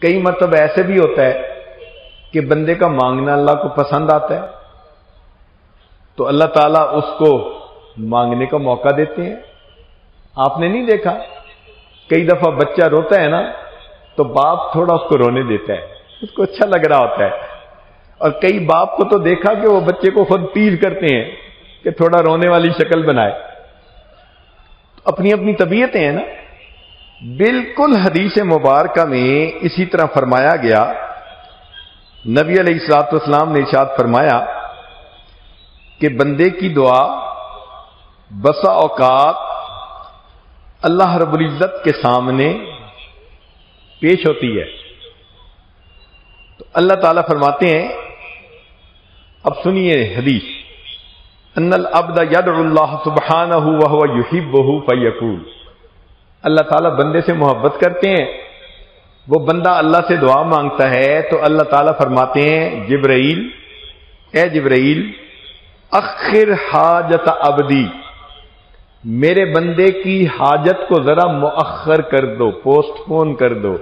کئی مرتبہ ایسے بھی ہوتا ہے کہ بندے کا مانگنا اللہ کو پسند آتا ہے تو اللہ تعالیٰ اس کو مانگنے کا موقع دیتے ہیں. آپ نے نہیں دیکھا کئی دفعہ بچہ روتا ہے نا تو باپ تھوڑا اس کو رونے دیتا ہے، اس کو اچھا لگ رہا ہوتا ہے. اور کئی باپ کو تو دیکھا کہ وہ بچے کو خود تیز کرتے ہیں کہ تھوڑا رونے والی شکل بنائے. اپنی اپنی طبیعتیں ہیں نا. بالکل حدیث مبارکہ میں اسی طرح فرمایا گیا. نبی علیہ الصلوۃ والسلام نے ارشاد فرمایا کہ بندے کی دعا بسا اوقات اللہ رب العزت کے سامنے پیش ہوتی ہے تو اللہ تعالیٰ فرماتے ہیں، اب سنیے حدیث، ان العبد یدعو اللہ سبحانہ وہو یحبہ فیقول. اللہ تعالیٰ بندے سے محبت کرتے ہیں، وہ بندہ اللہ سے دعا مانگتا ہے تو اللہ تعالیٰ فرماتے ہیں جبرائیل، اے جبرائیل اخر حاجت عبدی، میرے بندے کی حاجت کو ذرا مؤخر کر دو، پوسٹ پون کر دو.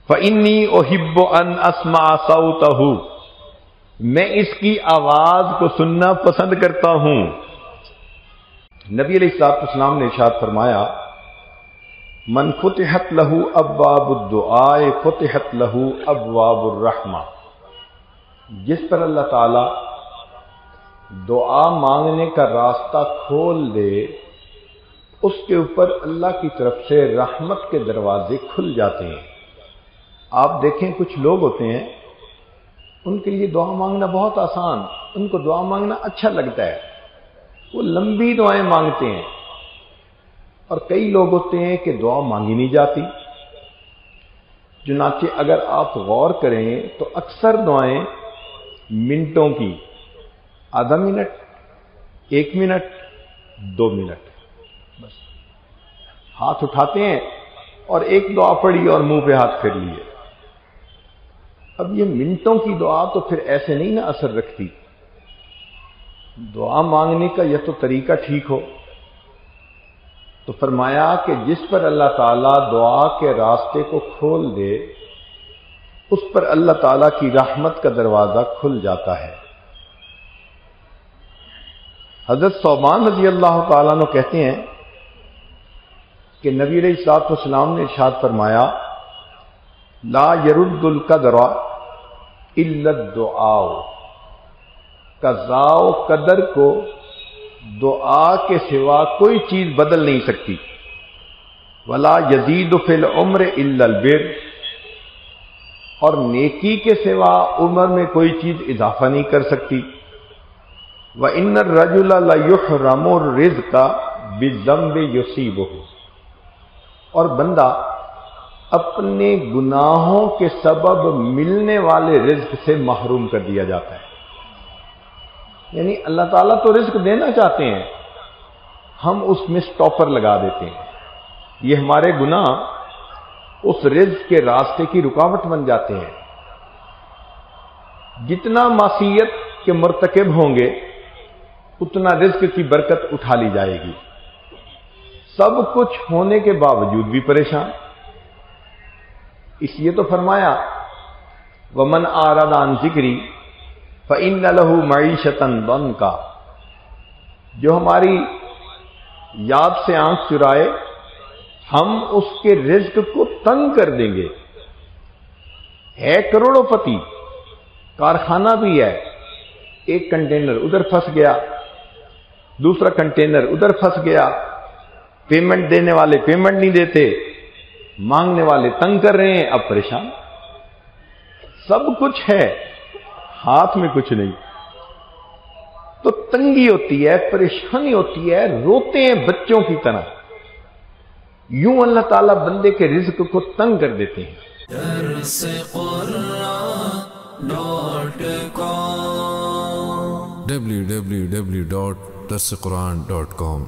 فإنی احب ان اسمع صوتہ، میں اس کی آواز کو سننا پسند کرتا ہوں. نبی علیہ الصلوۃ والسلام نے ارشاد فرمایا من فتحت لہ ابواب الدعاء فتحت لہ ابواب الرحمہ، جس پر اللہ تعالی دعا مانگنے کا راستہ کھول دے اس کے اوپر اللہ کی طرف سے رحمت کے دروازے کھل جاتے ہیں. آپ دیکھیں کچھ لوگ ہوتے ہیں ان کے لیے دعا مانگنا بہت آسان، ان کو دعا مانگنا اچھا لگتا ہے، وہ لمبی دعائیں مانگتے ہیں. اور کئی لوگ ہوتے ہیں کہ دعا مانگی نہیں جاتی. چنانچہ اگر آپ غور کریں تو اکثر دعائیں منٹوں کی، آدھا منٹ، 1 منٹ، 2 منٹ، بس ہاتھ اٹھاتے ہیں اور ایک دعا پڑھی اور منہ پہ ہاتھ پھیر لیے. اب یہ منٹوں کی دعا تو پھر ایسے نہیں نا اثر رکھتی. دعا مانگنے کا یہ تو طریقہ ٹھیک ہو. تو فرمایا کہ جس پر اللہ تعالیٰ دعا کے راستے کو کھول دے اس پر اللہ تعالیٰ کی رحمت کا دروازہ کھل جاتا ہے. حضرت ثوبان رضی اللہ تعالیٰ عنہ کہتے ہیں کہ نبی علیہ الصلوۃ والسلام نے ارشاد فرمایا لا يرد القدر الا الدعاء، قضاء و قدر کو دعا کے سوا کوئی چیز بدل نہیں سکتی. ولا يزيد في العمر الا البر، اور نیکی کے سوا عمر میں کوئی چیز اضافہ نہیں کر سکتی. وَإِنَّ الرَّجُلَ لَيُحْرَمُ الرِّزْقَ بِالذَّنبِ يُصِيبُهُ، اور بندہ اپنے گناہوں کے سبب ملنے والے رزق سے محروم کر دیا جاتا ہے. یعنی اللہ تعالیٰ تو رزق دینا چاہتے ہیں، ہم اس میں سٹاپر لگا دیتے ہیں. یہ ہمارے گناہ اس رزق کے راستے کی رکاوٹ بن جاتے ہیں. جتنا معصیت کے مرتکب ہوں گے اتنا رزق کی برکت اٹھا لی جائے گی. سب کچھ ہونے کے باوجود بھی پریشان. اس لیے تو فرمایا وَمَنْ أَعْرَضَ عَنْ ذِكْرِي فَإِنَّ لَهُ مَعِيشَةً ضَنْكَ، جو ہماری یاد سے آنکھ چرائے ہم اس کے رزق کو تنگ کر دیں گے. ہے کروڑوں پتی، کارخانہ بھی ہے، ایک کنٹینر ادھر پھنس گیا، دوسرا کنٹینر ادھر پھنس گیا، پیمنٹ دینے والے پیمنٹ نہیں دیتے، مانگنے والے تنگ کر رہے ہیں، اب پریشان. سب کچھ ہے، ہاتھ میں کچھ نہیں. تو تنگی ہوتی ہے، پریشانی ہوتی ہے، روتے ہیں بچوں کی طرح. یوں اللہ تعالیٰ بندے کے رزق کو تنگ کر دیتے ہیں. www.darsequran.com